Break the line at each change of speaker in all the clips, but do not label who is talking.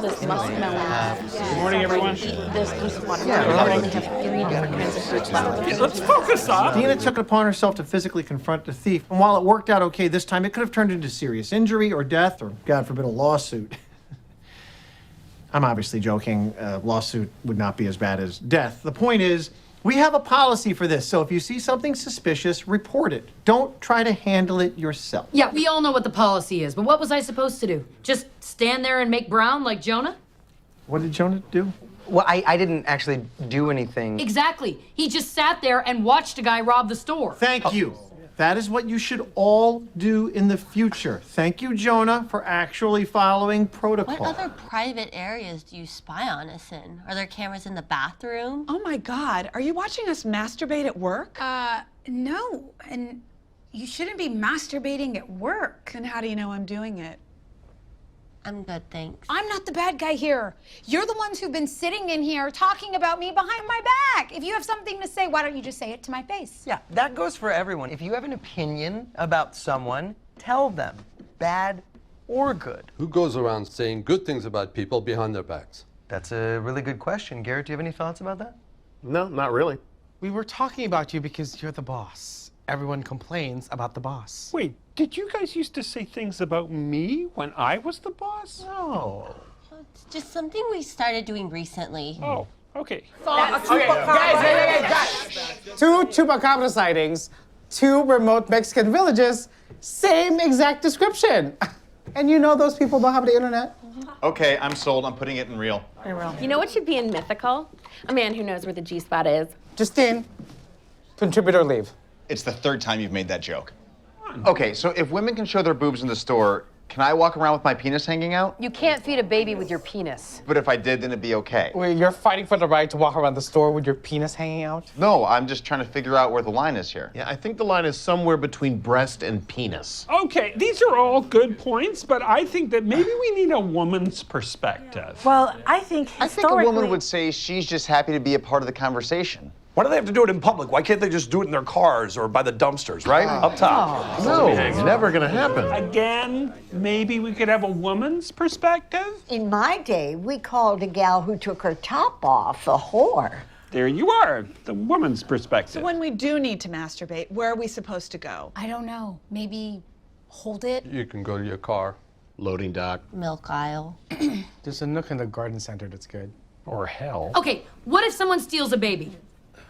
this muskmelon.
Good morning, everyone.
Eat this piece of watermelon. I only have 3 different kinds of fruit flowers.
Let's focus on.
Dina took it upon herself to physically confront the thief. And while it worked out okay this time, it could have turned into serious injury or death or, God forbid, a lawsuit. I'm obviously joking. A lawsuit would not be as bad as death. The point is, we have a policy for this, so if you see something suspicious, report it. Don't try to handle it yourself.
Yeah, we all know what the policy is, but what was I supposed to do? Just stand there and make brown like Jonah?
What did Jonah do?
Well, I didn't actually do anything.
Exactly. He just sat there and watched a guy rob the store.
Thank you. That is what you should all do in the future. Thank you, Jonah, for actually following protocol.
What other private areas do you spy on us in? Are there cameras in the bathroom?
Oh my God, are you watching us masturbate at work?
No, and you shouldn't be masturbating at work.
Then how do you know I'm doing it?
I'm good, thanks.
I'm not the bad guy here. You're the ones who've been sitting in here talking about me behind my back. If you have something to say, why don't you just say it to my face?
Yeah, that goes for everyone. If you have an opinion about someone, tell them, bad or good.
Who goes around saying good things about people behind their backs?
That's a really good question. Garrett, do you have any thoughts about that?
No, not really.
We were talking about you because you're the boss. Everyone complains about the boss.
Wait, did you guys used to say things about me when I was the boss?
No.
It's just something we started doing recently.
Oh, okay.
Guys. 2 chupacabra sightings, 2 remote Mexican villages, same exact description. And you know those people don't have the internet.
Okay, I'm sold. I'm putting it in real.
You know what should be in mythical? A man who knows where the G-spot is.
Justine, contributor leave.
It's the 3rd time you've made that joke. Okay, so if women can show their boobs in the store, can I walk around with my penis hanging out?
You can't feed a baby with your penis.
But if I did, then it'd be okay.
Wait, you're fighting for the right to walk around the store with your penis hanging out?
No, I'm just trying to figure out where the line is here.
Yeah, I think the line is somewhere between breast and penis.
Okay, these are all good points, but I think that maybe we need a woman's perspective.
Well, I think
I think a woman would say she's just happy to be a part of the conversation.
Why do they have to do it in public? Why can't they just do it in their cars or by the dumpsters, right? Up top.
No, it's never gonna happen.
Again, maybe we could have a woman's perspective?
In my day, we called a gal who took her top off a whore.
There you are, the woman's perspective.
So when we do need to masturbate, where are we supposed to go?
I don't know. Maybe hold it?
You can go to your car.
Loading dock.
Milk aisle.
There's a nook in the garden center that's good.
Or hell.
Okay, what if someone steals a baby?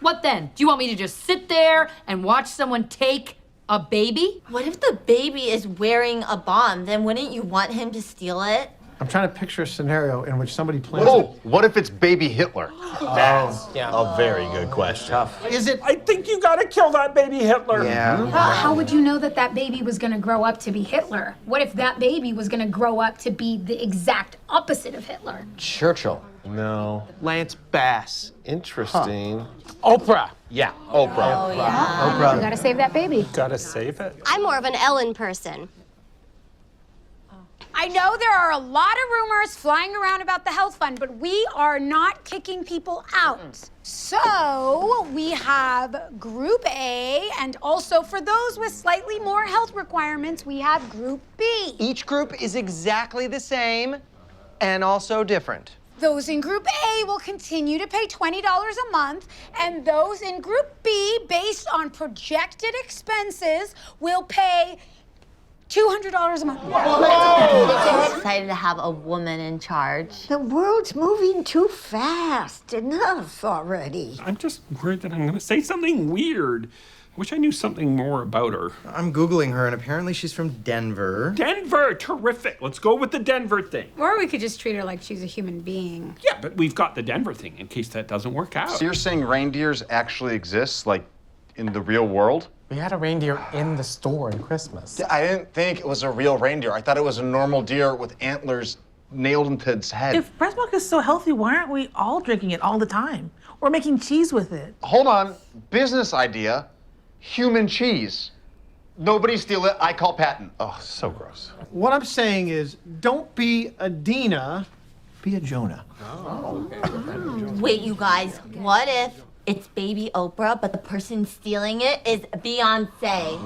What then? Do you want me to just sit there and watch someone take a baby?
What if the baby is wearing a bomb? Then wouldn't you want him to steal it?
I'm trying to picture a scenario in which somebody plans
Oh, what if it's baby Hitler?
That's a very good question.
Is it?
I think you gotta kill that baby Hitler.
Yeah.
How would you know that that baby was going to grow up to be Hitler? What if that baby was going to grow up to be the exact opposite of Hitler?
Churchill.
No.
Lance Bass.
Interesting.
Oprah.
Yeah, Oprah.
Oh, yeah.
You got to save that baby.
Gotta save it.
I'm more of an Ellen person.
I know there are a lot of rumors flying around about the health fund, but we are not kicking people out. So we have Group A, and also for those with slightly more health requirements, we have Group B.
Each group is exactly the same and also different.
Those in Group A will continue to pay $20 a month, and those in Group B, based on projected expenses, will pay $200 a month.
I'm excited to have a woman in charge.
The world's moving too fast. Enough already.
I'm just worried that I'm gonna say something weird. I wish I knew something more about her.
I'm Googling her, and apparently she's from Denver.
Denver, terrific. Let's go with the Denver thing.
Or we could just treat her like she's a human being.
Yeah, but we've got the Denver thing in case that doesn't work out.
So you're saying reindeers actually exist, like, in the real world?
We had a reindeer in the store in Christmas.
I didn't think it was a real reindeer. I thought it was a normal deer with antlers nailed into its head.
If breast milk is so healthy, why aren't we all drinking it all the time? Or making cheese with it?
Hold on. Business idea. Human cheese. Nobody steal it. I call patent.
Oh, so gross.
What I'm saying is, don't be a Dina, be a Jonah.
Wait, you guys, what if It's baby Oprah, but the person stealing it is Beyonce.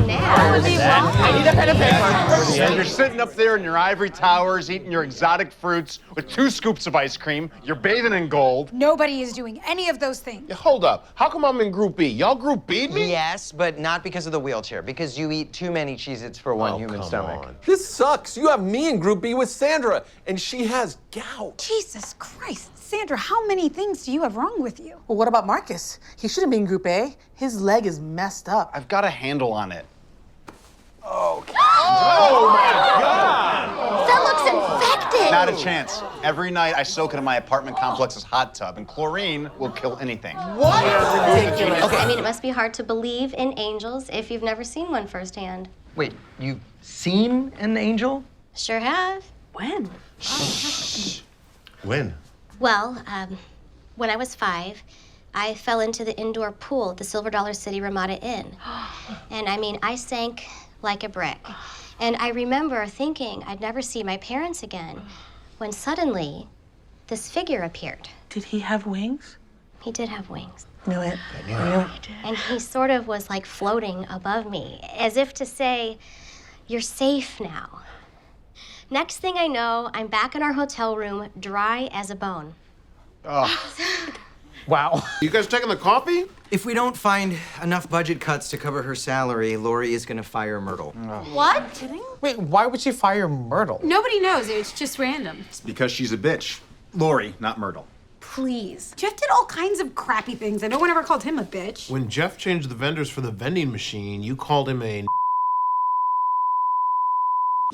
I need a pen and paper. You're sitting up there in your ivory towers, eating your exotic fruits with 2 scoops of ice cream. You're bathing in gold.
Nobody is doing any of those things.
Yeah, hold up. How come I'm in Group B? Y'all Group B'd me?
Yes, but not because of the wheelchair. Because you eat too many Cheez-Its for one human stomach.
On. This sucks. You have me in Group B with Sandra, and she has gout.
Jesus Christ. Sandra, how many things do you have wrong with you?
Well, what about Marcus? He shouldn't be in Group A. His leg is messed up.
I've got a handle on it.
Okay. Oh my God!
That looks infected.
Not a chance. Every night I soak it in my apartment complex's hot tub, and chlorine will kill anything.
What?
Ridiculous. I mean, it must be hard to believe in angels if you've never seen one firsthand.
Wait, you've seen an angel?
Sure have.
When?
When?
Well, when I was 5, I fell into the indoor pool at the Silver Dollar City Ramada Inn. And I mean, I sank like a brick. And I remember thinking I'd never see my parents again, when suddenly this figure appeared.
Did he have wings?
He did have wings.
Knew it.
And he sort of was like floating above me, as if to say, "You're safe now." Next thing I know, I'm back in our hotel room, dry as a bone.
Wow. You guys taking the coffee?
If we don't find enough budget cuts to cover her salary, Lori is gonna fire Myrtle.
What?
Wait, why would she fire Myrtle?
Nobody knows. It's just random.
It's because she's a bitch. Lori, not Myrtle.
Please. Jeff did all kinds of crappy things. No one ever called him a bitch.
When Jeff changed the vendors for the vending machine, you called him a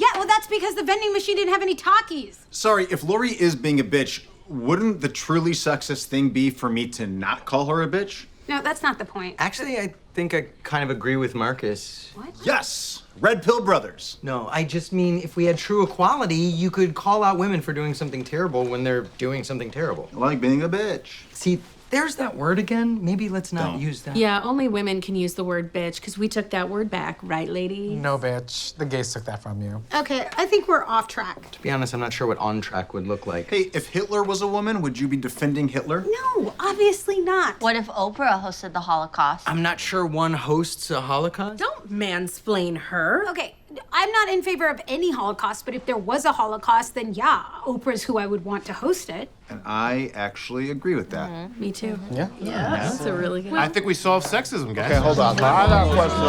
Yeah, well, that's because the vending machine didn't have any Takis.
Sorry, if Lori is being a bitch, wouldn't the truly sexist thing be for me to not call her a bitch?
No, that's not the point.
Actually, I think I kind of agree with Marcus.
What?
Yes! Red Pill Brothers.
No, I just mean if we had true equality, you could call out women for doing something terrible when they're doing something terrible.
Like being a bitch.
See, there's that word again. Maybe let's not use that.
Yeah, only women can use the word bitch because we took that word back, right, lady?
No, bitch. The gays took that from you.
Okay, I think we're off track.
To be honest, I'm not sure what on track would look like.
Hey, if Hitler was a woman, would you be defending Hitler?
No, obviously not.
What if Oprah hosted the Holocaust?
I'm not sure one hosts a Holocaust.
Don't mansplain her.
Okay, I'm not in favor of any Holocaust, but if there was a Holocaust, then yeah, Oprah's who I would want to host it.
And I actually agree with that.
Me too.
Yeah?
That's a really good
I think we solved sexism, guys.
Okay, hold on. I got a question.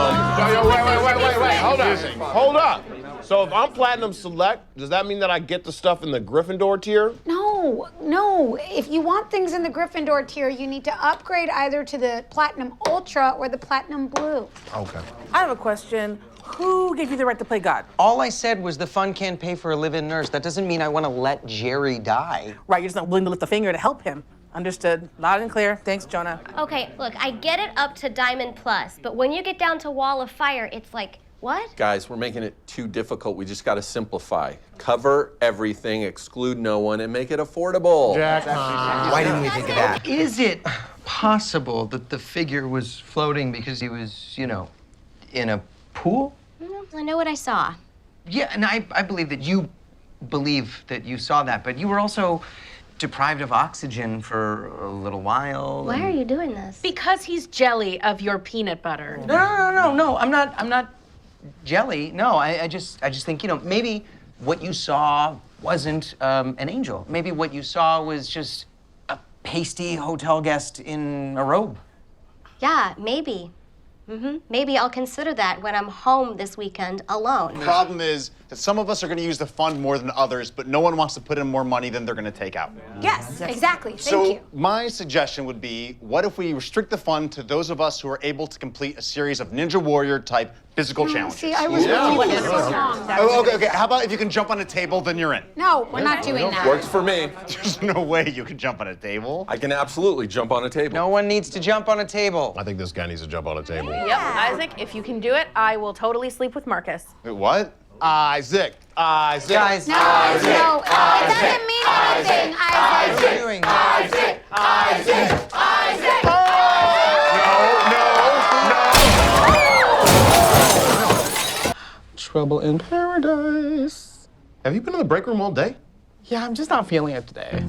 Wait. Hold up. So if I'm Platinum Select, does that mean that I get the stuff in the Gryffindor tier?
No. If you want things in the Gryffindor tier, you need to upgrade either to the Platinum Ultra or the Platinum Blue.
Okay.
I have a question. Who gave you the right to play God?
All I said was the fund can't pay for a live-in nurse. That doesn't mean I want to let Jerry die.
Right, you're just not willing to lift a finger to help him. Understood. Loud and clear. Thanks, Jonah.
Okay, look, I get it up to Diamond Plus, but when you get down to Wall of Fire, it's like, what?
Guys, we're making it too difficult. We just got to simplify. Cover everything, exclude no one, and make it affordable.
Why didn't we think of that? Is it possible that the figure was floating because he was, in a pool?
I know what I saw.
Yeah, and I believe that you believe that you saw that, but you were also deprived of oxygen for a little while.
Why are you doing this?
Because he's jelly of your peanut butter.
No, I'm not jelly. No, I just think, maybe what you saw wasn't an angel. Maybe what you saw was just a pasty hotel guest in a robe.
Yeah, maybe. Maybe I'll consider that when I'm home this weekend alone.
The problem is that some of us are going to use the fund more than others, but no one wants to put in more money than they're going to take out.
Yes, exactly. Thank
So
you.
my suggestion would be, what if we restrict the fund to those of us who are able to complete a series of Ninja Warrior type physical challenges?
See, I was really wrong.
Okay. How about if you can jump on a table, then you're in?
No, we're not doing that.
Works for me.
There's no way you can jump on a table.
I can absolutely jump on a table.
No one needs to jump on a table.
I think this guy needs to jump on a table.
Yep, Isaac, if you can do it, I will totally sleep with Marcus.
Wait, what?
Isaac.
Guys,
No, it doesn't mean anything, Isaac.
what are you doing?
Isaac!
Trouble in paradise.
Have you been in the break room all day?
Yeah, I'm just not feeling it today.